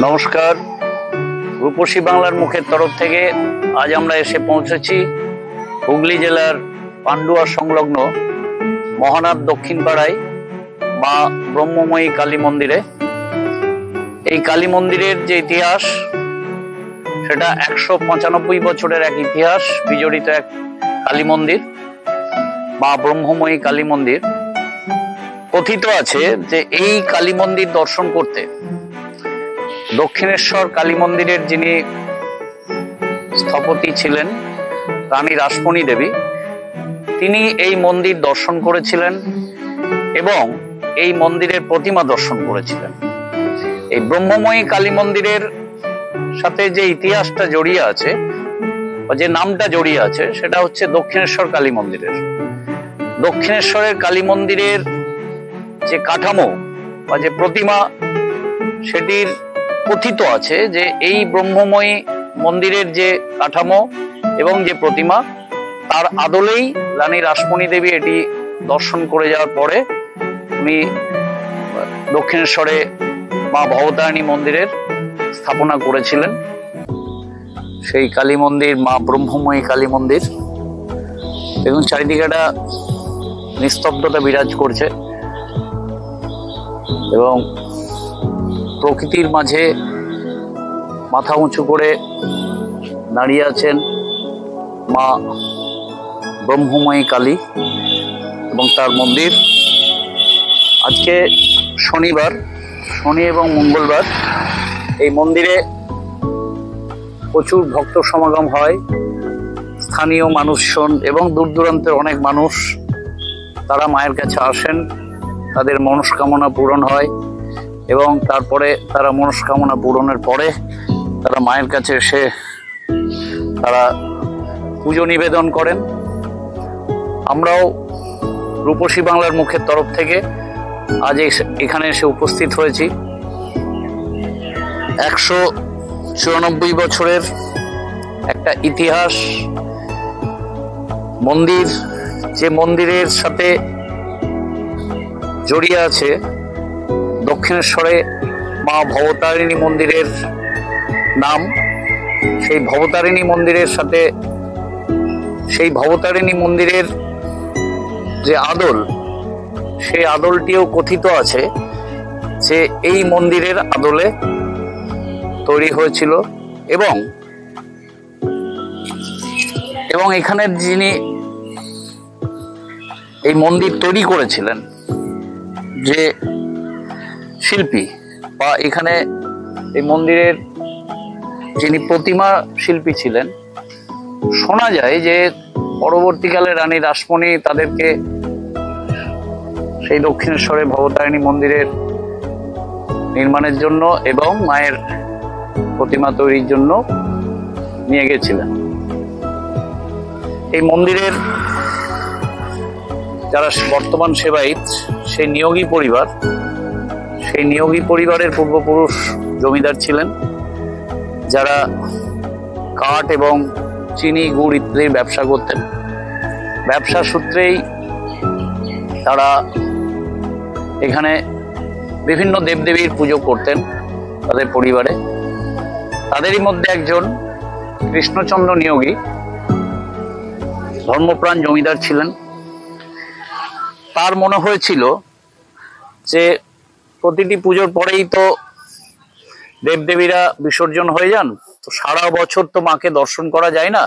নমস্কার, রূপসী বাংলার মুখের তরফ থেকে আজ আমরা এসে পৌঁছেছি হুগলি জেলার পান্ডুয়া সংলগ্ন মহানাদ দক্ষিণ পাড়ায় মা ব্রহ্মময়ী কালী মন্দিরে। এই কালী মন্দিরের যে ইতিহাস সেটা 195 বছরের এক ইতিহাস বিজড়িত এক কালী মন্দির, মা ব্রহ্মময়ী কালী মন্দির। কথিত আছে যে এই কালী মন্দির দর্শন করতে দক্ষিণেশ্বর কালী মন্দিরের যিনি স্থপতি ছিলেন রানী রাসমণি দেবী, তিনি এই মন্দির দর্শন করেছিলেন এবং এই মন্দিরের প্রতিমা দর্শন করেছিলেন। এই ব্রহ্মময়ী কালী মন্দিরের সাথে যে ইতিহাসটা জড়িয়ে আছে বা যে নামটা জড়িয়ে আছে সেটা হচ্ছে দক্ষিণেশ্বর কালী মন্দিরের। দক্ষিণেশ্বরের কালী মন্দিরের যে কাঠামো বা যে প্রতিমা, সেটির কথিত আছে যে এই ব্রহ্মময়ী মন্দিরের যে কাঠামো এবং যে প্রতিমা, তার আদলেই রানী রাসমণি দেবী এটি দর্শন করে যাওয়ার পরে উনি দক্ষিণেশ্বরে মা ভবতারিণী মন্দিরের স্থাপনা করেছিলেন। সেই কালী মন্দির মা ব্রহ্মময়ী কালী মন্দির। এবং চারিদিকে একটা নিস্তব্ধতা বিরাজ করছে এবং প্রকৃতির মাঝে মাথা উঁচু করে দাঁড়িয়ে আছেন মা ব্রহ্মময়ী কালী এবং তার মন্দির। আজকে শনিবার, শনি এবং মঙ্গলবার এই মন্দিরে প্রচুর ভক্ত সমাগম হয়। স্থানীয় মানুষজন এবং দূর দূরান্তের অনেক মানুষ তারা মায়ের কাছে আসেন, তাদের মনস্কামনা পূরণ হয় এবং তারপরে তারা মনস্কামনা পূরণের পরে তারা মায়ের কাছে এসে তারা পুজো নিবেদন করেন। আমরাও রূপসী বাংলার মুখের তরফ থেকে আজ এখানে এসে উপস্থিত হয়েছি। 194 বছরের একটা ইতিহাস মন্দির, যে মন্দিরের সাথে জড়িয়ে আছে দক্ষিণেশ্বরে মা ভবতারিণী মন্দিরের নাম। সেই ভবতারিণী মন্দিরের সাথে সেই ভবতারিণী মন্দিরের যে আদল, সেই আদলটিও কথিত আছে যে এই মন্দিরের আদলে তৈরি হয়েছিল এবং এখানের যিনি এই মন্দির তৈরি করেছিলেন, যে শিল্পী বা এখানে এই মন্দিরের যিনি প্রতিমা শিল্পী ছিলেন, শোনা যায় যে পরবর্তীকালে রানী রাসমণি তাদেরকে সেই দক্ষিণেশ্বরে ভবতারিণী মন্দিরের নির্মাণের জন্য এবং মায়ের প্রতিমা তৈরির জন্য নিয়ে গেছিলেন। এই মন্দিরের যারা বর্তমান সেবায়িত, সেই নিয়োগী পরিবার, সেই নিয়োগী পরিবারের পূর্বপুরুষ জমিদার ছিলেন, যারা কাঠ এবং চিনি, গুড় ইত্যাদির ব্যবসা করতেন। ব্যবসা সূত্রেই তারা এখানে বিভিন্ন দেবদেবীর পুজো করতেন তাদের পরিবারে। তাদেরই মধ্যে একজন কৃষ্ণচন্দ্র নিয়োগী ধর্মপ্রাণ জমিদার ছিলেন। তার মনে হয়েছিল যে প্রতিটি পুজোর পরেই তো দেবদেবীরা বিসর্জন হয়ে যান, তো সারা বছর তো মাকে দর্শন করা যায় না।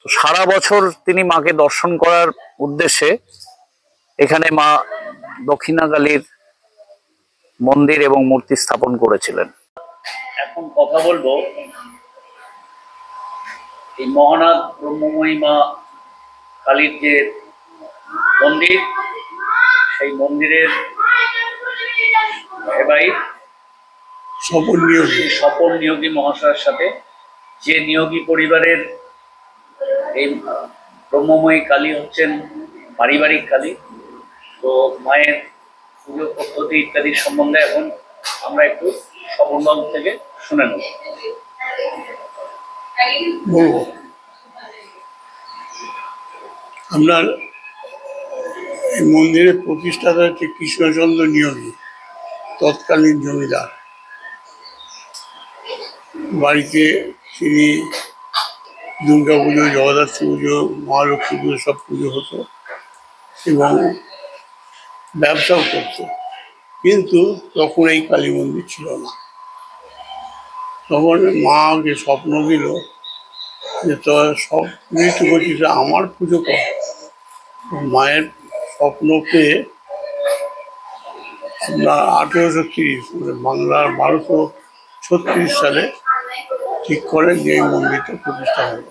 তো সারা বছর তিনি মাকে দর্শন করার উদ্দেশ্যে এখানে মা দক্ষিণাকালীর মন্দির এবং মূর্তি স্থাপন করেছিলেন। এখন কথা বলবো এই মহানাদ ব্রহ্মময়ী মা কালীর যে মন্দির, সেই মন্দিরের সেবায়িত স্বপন নিয়োগী মহাশয়ের সাথে, যে নিয়োগী পরিবারের এই ব্রহ্মময়ী কালী হচ্ছেন পারিবারিক কালী। তো মায়ের পুজো পদ্ধতি ইত্যাদি সম্বন্ধে এখন আমরা একটু স্বপনবাবু থেকে শুনে নেব। আপনার এই মন্দিরের প্রতিষ্ঠাতা হচ্ছে কৃষ্ণচন্দ্র নিয়োগী, তৎকালীন জমিদার। বাড়িতে তিনি দুর্গা পুজো, জগদ্ধাত্রী পুজো, মহালক্ষ্মী পুজো সব পুজো হতো এবং ব্যবসাও করতো। কিন্তু তখন এই কালী মন্দির ছিল না। তখন মাকে স্বপ্ন দিল যে তোর সব মৃত্যু করছিস, আমার পুজো কর। মায়ের স্বপ্ন পেয়ে আপনার 1830 মানে বাংলার 1236 সালে ঠিক করেন যে এই মন্দিরটা প্রতিষ্ঠা হলো।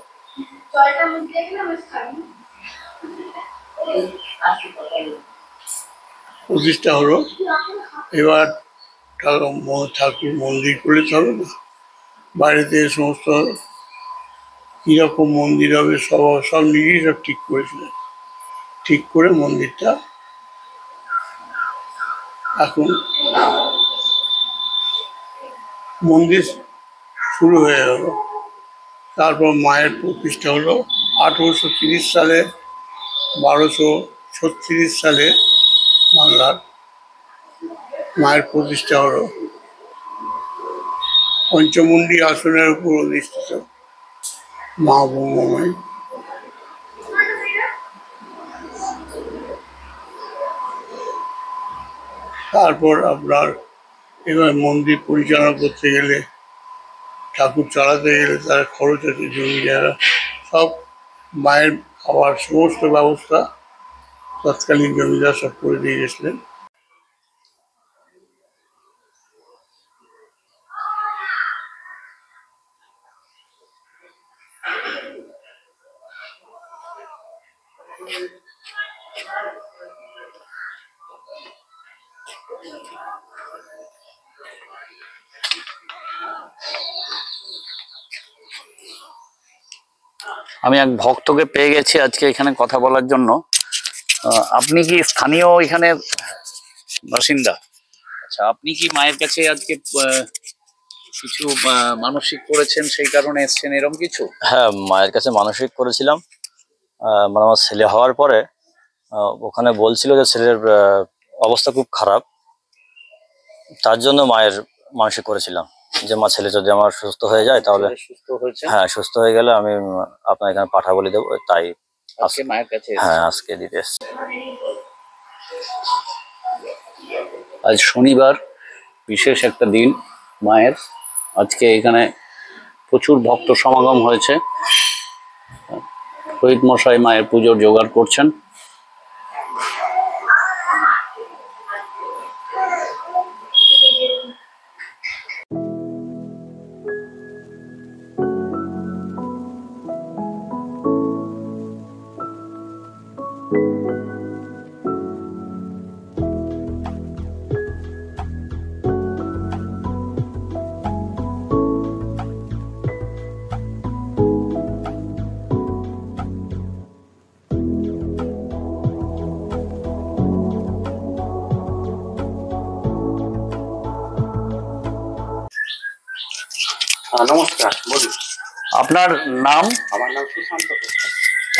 এবার ঠাকুর মন্দির করলে তো হবে না, বাড়িতে সমস্ত কিরকম মন্দির হবে সব নিজেই সব ঠিক করেছিলেন। ঠিক করে মন্দিরটা এখন মন্দির শুরু হয়ে গেল। তারপর মায়ের প্রতিষ্ঠা হলো 1830 সালে, 1236 সালে বাংলার মায়ের প্রতিষ্ঠা হলো। পঞ্চমুণ্ডী আসনের উপর অধিষ্ঠিত মা ব্রহ্মময়ী। তারপর আপনার এবার মন্দির পরিচালনা করতে গেলে, ঠাকুর চালাতে গেলে তার খরচ আছে, জমি জায়গা সব, মায়ের খাওয়ার সমস্ত ব্যবস্থা তৎকালীন জমিদার সব করে দিয়ে গেছিলেন। আমি এক ভক্তকে পেয়ে গেছি আজকে এখানে কথা বলার জন্য। আপনি কি স্থানীয় এখানে বাসিন্দা? আচ্ছা, আপনি কি মায়ের কাছে আজকে কিছু মানসিক করেছেন সেই কারণে এসছেন, এরকম কিছু? হ্যাঁ, মায়ের কাছে মানসিক করেছিলাম। মানে আমার ছেলে হওয়ার পরে ওখানে বলছিল যে ছেলের অবস্থা খুব খারাপ, তার জন্য মায়ের মানসিক করেছিলাম যে মা ছেলে যদি আমার সুস্থ হয়ে যায় তাহলে। সুস্থ হয়েছে? হ্যাঁ, সুস্থ হয়ে গেলে আমি আপনার এখানে পাঠা বলি দেবো, তাই আজকে মায়ের কাছে। হ্যাঁ, আজকে দিতে এসেছি। আজ শনিবার, বিশেষ একটা দিন মায়ের। আজকে এখানে প্রচুর ভক্ত সমাগম হয়েছে। শহীদ মশাই মায়ের পুজোর জোগাড় করছেন। নমস্কার, বলুন। আপনার নাম? আমার নাম সুশান্ত ঘোষ।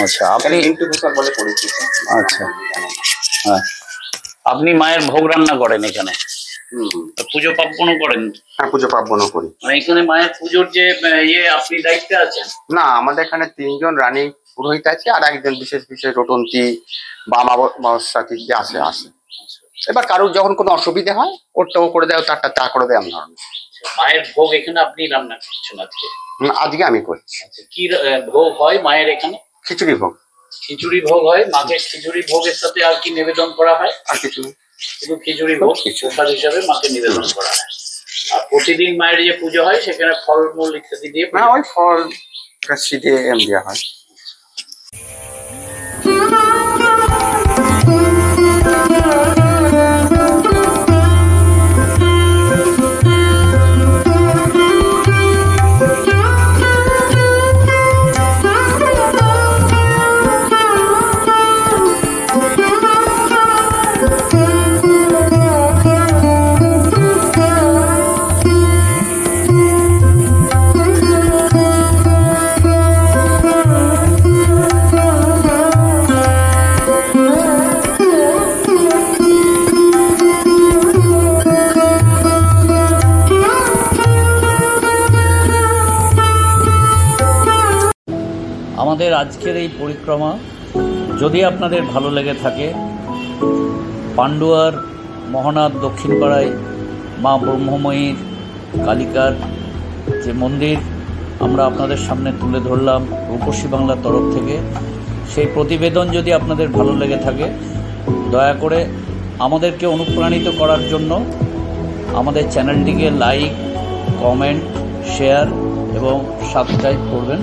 আচ্ছা, আপনি মিন্টু ঘোষ বলে পরিচিত। আচ্ছা, হ্যাঁ, আপনি মায়ের ভোগ রান্না করেন এখানে? পুজো পার্বণও করেন? হ্যাঁ, পুজো পার্বণও করি। মানে এখানে মায়ের পুজোর যে আপনি দায়িত্বে আছেন? না, আমাদের এখানে 3 জন রানিং পুরোহিত আছে, আর একজন বিশেষ রটন্তি বা অমাবস্যা তিথি আসে। এবার কারোর যখন কোনো অসুবিধা হয় ওরটাও করে দেয়, তারটা চা করে দেয়। আমরা মায়ের ভোগ এখানে আপনি রান্না করছেন আজকে? আজকে আমি করছি। কি ভোগ হয় মায়ের এখানে? খিচুড়ি ভোগ। খিচুড়ি ভোগ হয় মাকে। খিচুড়ি ভোগের সাথে আর কি নিবেদন করা হয়? আর কিছু শুধু খিচুড়ি ভোগ প্রসাদ হিসাবে মাকে নিবেদন করা হয়। আর প্রতিদিন মায়ের যে পুজো হয় সেখানে ফলমূল ইত্যাদি দিয়ে? না, ওই ফল সিধে দেওয়া হয়। আমাদের আজকের এই পরিক্রমা যদি আপনাদের ভালো লেগে থাকে, পান্ডুয়ার মহানাথ দক্ষিণপাড়ায় মা ব্রহ্মময়ীর কালিকার যে মন্দির আমরা আপনাদের সামনে তুলে ধরলাম রূপসী বাংলার তরফ থেকে, সেই প্রতিবেদন যদি আপনাদের ভালো লেগে থাকে দয়া করে আমাদেরকে অনুপ্রাণিত করার জন্য আমাদের চ্যানেলটিকে লাইক, কমেন্ট, শেয়ার এবং সাবস্ক্রাইব করবেন।